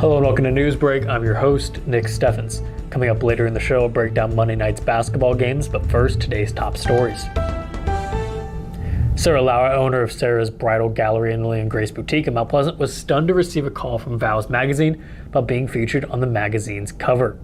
Hello and welcome to Newsbreak. I'm your host, Nick Steffens. Coming up later in the show, I'll break down Monday night's basketball games, but first, today's top stories. Sarah Lauer, owner of Sarah's Bridal Gallery and Lillian Grace Boutique in Mount Pleasant, was stunned to receive a call from Vows magazine about being featured on the magazine's cover.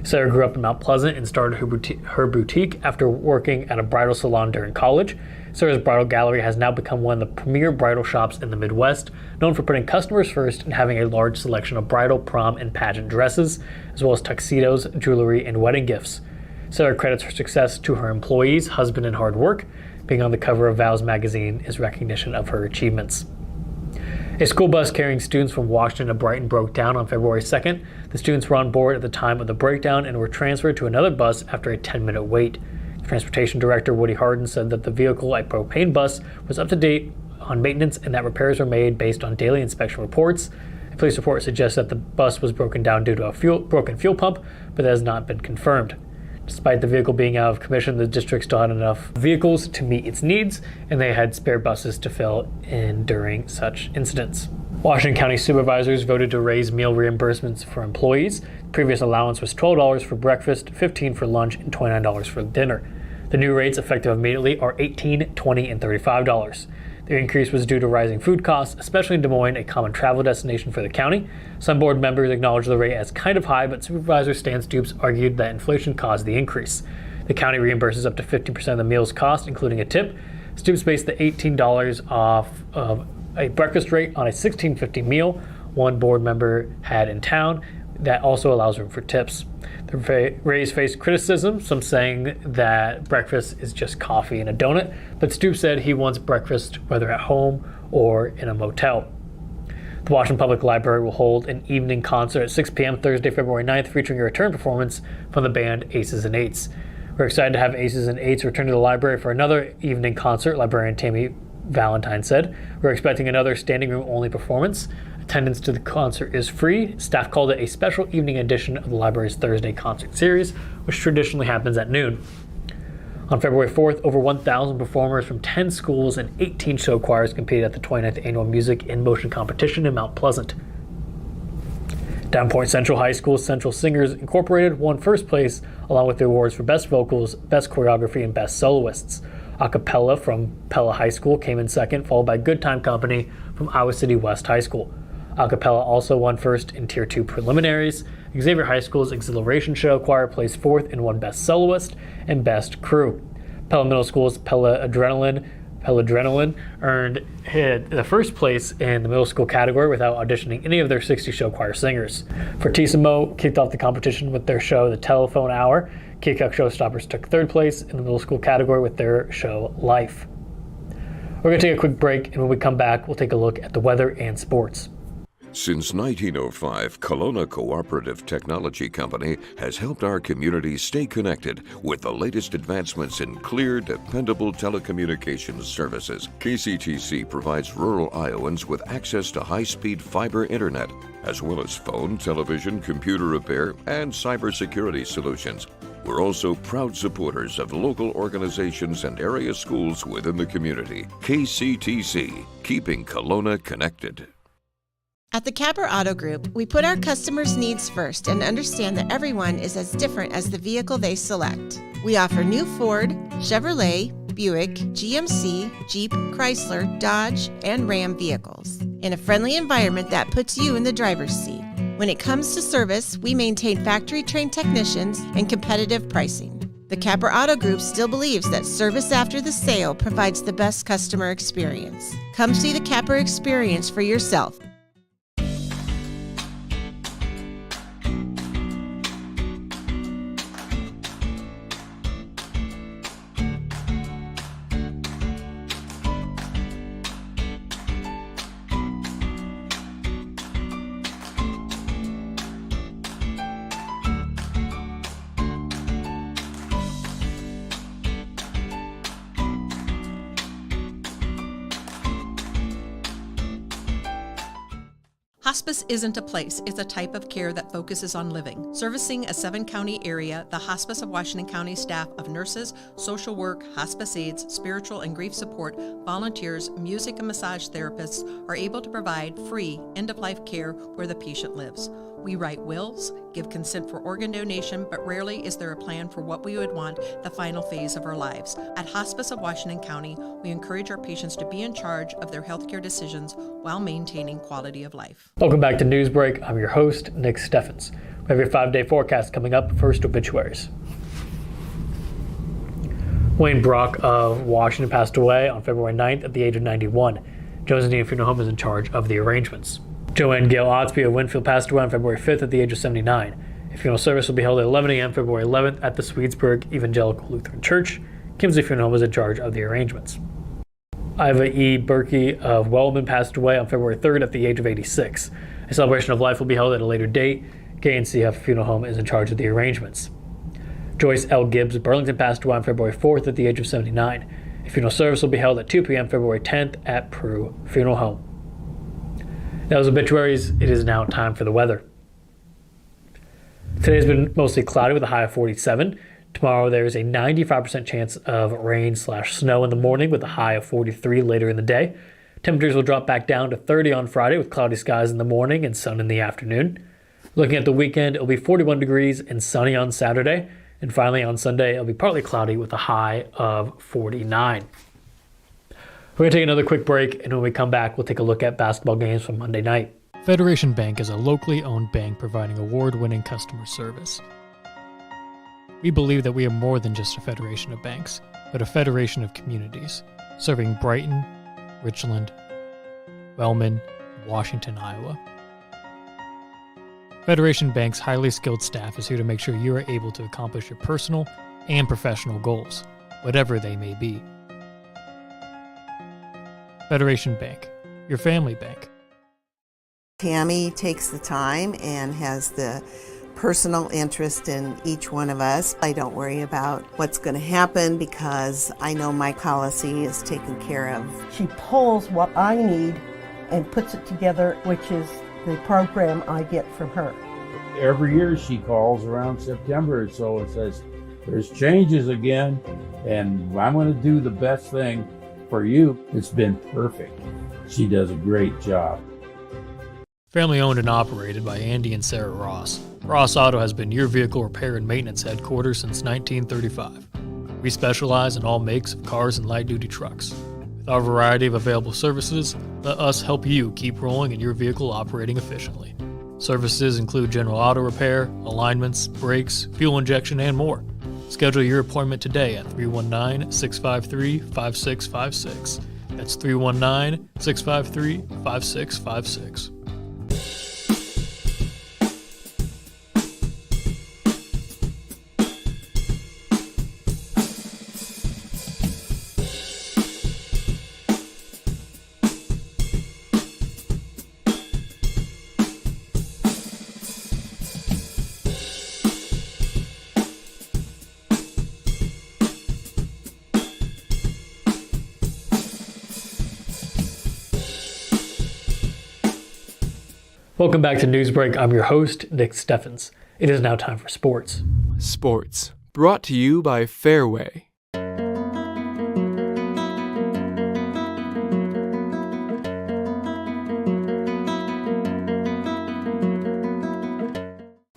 Sarah grew up in Mount Pleasant and started her boutique after working at a bridal salon during college. Sarah's Bridal Gallery has now become one of the premier bridal shops in the Midwest, known for putting customers first and having a large selection of bridal, prom, and pageant dresses, as well as tuxedos, jewelry, and wedding gifts. Sarah credits her success to her employees, husband, and hard work. Being on the cover of Vows magazine is recognition of her achievements. A school bus carrying students from Washington to Brighton broke down on February 2nd. The students were on board at the time of the breakdown and were transferred to another bus after a 10-minute wait. Transportation Director Woody Harden said that the vehicle, a propane bus, was up to date on maintenance and that repairs were made based on daily inspection reports. A police report suggests that the bus was broken down due to a broken fuel pump, but that has not been confirmed. Despite the vehicle being out of commission, the district still had enough vehicles to meet its needs, and they had spare buses to fill in during such incidents. Washington County supervisors voted to raise meal reimbursements for employees. The previous allowance was $12 for breakfast, $15 for lunch, and $29 for dinner. The new rates, effective immediately, are $18, $20, and $35. The increase was due to rising food costs, especially in Des Moines, a common travel destination for the county. Some board members acknowledged the rate as kind of high, but Supervisor Stan Stoops argued that inflation caused the increase. The county reimburses up to 50% of the meal's cost, including a tip. Stoops based the $18 off of a breakfast rate on a $16.50 meal one board member had in town that also allows room for tips. The raise faced criticism, some saying that breakfast is just coffee and a donut, but Stoops said he wants breakfast whether at home or in a motel. The Washington Public Library will hold an evening concert at 6 p.m. Thursday, February 9th, featuring a return performance from the band Aces and Eights. We're excited to have Aces and Eights return to the library for another evening concert, librarian Tammy Valentine said. We're expecting another standing room only performance. Attendance to the concert is free. Staff called it a special evening edition of the library's Thursday concert series, which traditionally happens at noon. On February 4th, over 1,000 performers from 10 schools and 18 show choirs competed at the 29th Annual Music in Motion Competition in Mount Pleasant. Down Point Central High School's Central Singers Incorporated won first place, along with the awards for Best Vocals, Best Choreography, and Best Soloists. A cappella from Pella High School came in second, followed by Good Time Company from Iowa City West High School. A cappella also won first in Tier 2 preliminaries. Xavier High School's Exhilaration Show Choir placed fourth and won Best Soloist and Best Crew. Pella Middle School's Pella Adrenaline earned the first place in the middle school category without auditioning any of their 60 show choir singers. Fortissimo kicked off the competition with their show The Telephone Hour. Keokuk Showstoppers took third place in the middle school category with their show Life. We're going to take a quick break, and when we come back, we'll take a look at the weather and sports. Since 1905, Kelowna Cooperative Technology Company has helped our community stay connected with the latest advancements in clear, dependable telecommunications services. KCTC provides rural Iowans with access to high-speed fiber internet, as well as phone, television, computer repair, and cybersecurity solutions. We're also proud supporters of local organizations and area schools within the community. KCTC, keeping Kelowna connected. At the Capper Auto Group, we put our customers' needs first and understand that everyone is as different as the vehicle they select. We offer new Ford, Chevrolet, Buick, GMC, Jeep, Chrysler, Dodge, and Ram vehicles in a friendly environment that puts you in the driver's seat. When it comes to service, we maintain factory-trained technicians and competitive pricing. The Capper Auto Group still believes that service after the sale provides the best customer experience. Come see the Capper experience for yourself. Hospice isn't a place, it's a type of care that focuses on living. Servicing a 7-county area, the Hospice of Washington County staff of nurses, social work, hospice aides, spiritual and grief support, volunteers, music and massage therapists are able to provide free end-of-life care where the patient lives. We write wills, give consent for organ donation, but rarely is there a plan for what we would want the final phase of our lives. At Hospice of Washington County, we encourage our patients to be in charge of their healthcare decisions while maintaining quality of life. Welcome back to Newsbreak. I'm your host, Nick Steffens. We have your 5-day forecast coming up. First, obituaries. Wayne Brock of Washington passed away on February 9th at the age of 91. Jones Indian Funeral Home is in charge of the arrangements. Joanne Gail Otsby of Winfield passed away on February 5th at the age of 79. A funeral service will be held at 11 a.m. February 11th at the Swedesburg Evangelical Lutheran Church. Kimsey Funeral Home is in charge of the arrangements. Iva E. Berkey of Wellman passed away on February 3rd at the age of 86. A celebration of life will be held at a later date. K&CF Funeral Home is in charge of the arrangements. Joyce L. Gibbs of Burlington passed away on February 4th at the age of 79. A funeral service will be held at 2 p.m. February 10th at Prue Funeral Home. That was obituaries. It is now time for the weather. Today's been mostly cloudy with a high of 47. Tomorrow there is a 95% chance of rain/snow in the morning with a high of 43 later in the day. Temperatures will drop back down to 30 on Friday with cloudy skies in the morning and sun in the afternoon. Looking at the weekend, it'll be 41 degrees and sunny on Saturday. And finally on Sunday, it'll be partly cloudy with a high of 49. We're going to take another quick break, and when we come back, we'll take a look at basketball games from Monday night. Federation Bank is a locally owned bank providing award-winning customer service. We believe that we are more than just a federation of banks, but a federation of communities, serving Brighton, Richland, Wellman, and Washington, Iowa. Federation Bank's highly skilled staff is here to make sure you are able to accomplish your personal and professional goals, whatever they may be. Federation Bank, your family bank. Tammy takes the time and has the personal interest in each one of us. I don't worry about what's going to happen because I know my policy is taken care of. She pulls what I need and puts it together, which is the program I get from her. Every year she calls around September, so it says, there's changes again, and I'm going to do the best thing for you. It's been perfect. She does a great job. Family owned and operated by Andy and Sarah Ross. Ross Auto has been your vehicle repair and maintenance headquarters since 1935. We specialize in all makes of cars and light-duty trucks. With our variety of available services, let us help you keep rolling and your vehicle operating efficiently. Services include general auto repair, alignments, brakes, fuel injection, and more. Schedule your appointment today at 319-653-5656. That's 319-653-5656. Welcome back to Newsbreak. I'm your host, Nick Steffens. It is now time for sports. Sports, brought to you by Fairway.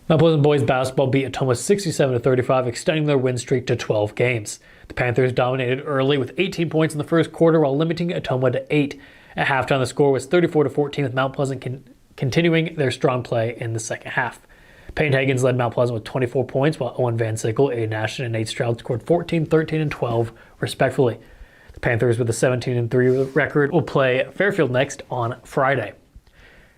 Mount Pleasant boys basketball beat Ottumwa 67-35, extending their win streak to 12 games. The Panthers dominated early with 18 points in the first quarter while limiting Ottumwa to 8. At halftime, the score was 34-14 with Mount Pleasant continuing their strong play in the second half. Payne Higgins led Mount Pleasant with 24 points, while Owen Van Sickle, Aiden Ashton, and Nate Stroud scored 14, 13, and 12, respectively. The Panthers, with a 17-3 record, will play Fairfield next on Friday.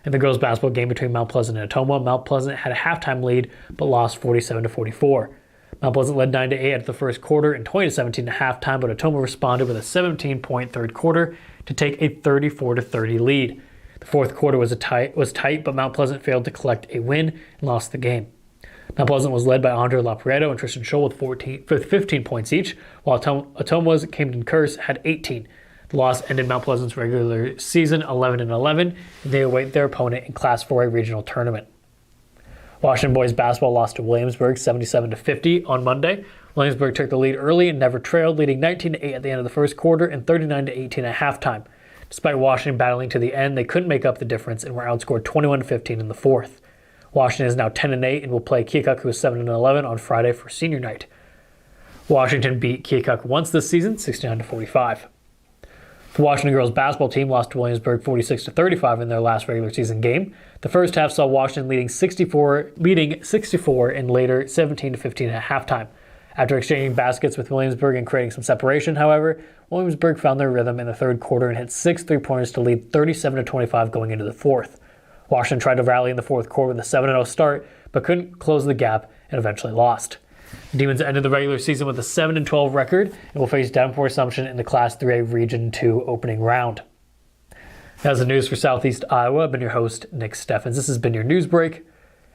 In the girls' basketball game between Mount Pleasant and Ottumwa, Mount Pleasant had a halftime lead, but lost 47-44. Mount Pleasant led 9-8 at the first quarter and 20-17 at halftime, but Ottumwa responded with a 17-point third quarter to take a 34-30 lead. The fourth quarter was tight, but Mount Pleasant failed to collect a win and lost the game. Mount Pleasant was led by Andre Laprieto and Tristan Scholl with 15 points each, while Ottumwa's Camden Curse had 18. The loss ended Mount Pleasant's regular season 11-11, and they await their opponent in Class 4A regional tournament. Washington boys basketball lost to Williamsburg 77-50 on Monday. Williamsburg took the lead early and never trailed, leading 19-8 at the end of the first quarter and 39-18 at halftime. Despite Washington battling to the end, they couldn't make up the difference and were outscored 21-15 in the fourth. Washington is now 10-8 and will play Keokuk, who is 7-11, on Friday for senior night. Washington beat Keokuk once this season, 69-45. The Washington girls basketball team lost to Williamsburg 46-35 in their last regular season game. The first half saw Washington leading 64 and later 17-15 at halftime. After exchanging baskets with Williamsburg and creating some separation, however, Williamsburg found their rhythm in the third quarter and hit 6 3-pointers to lead 37-25 going into the fourth. Washington tried to rally in the fourth quarter with a 7-0 start, but couldn't close the gap and eventually lost. The Demons ended the regular season with a 7-12 record and will face Davenport Assumption in the Class 3A Region 2 opening round. That's the news for Southeast Iowa. I've been your host, Nick Steffens. This has been your news break.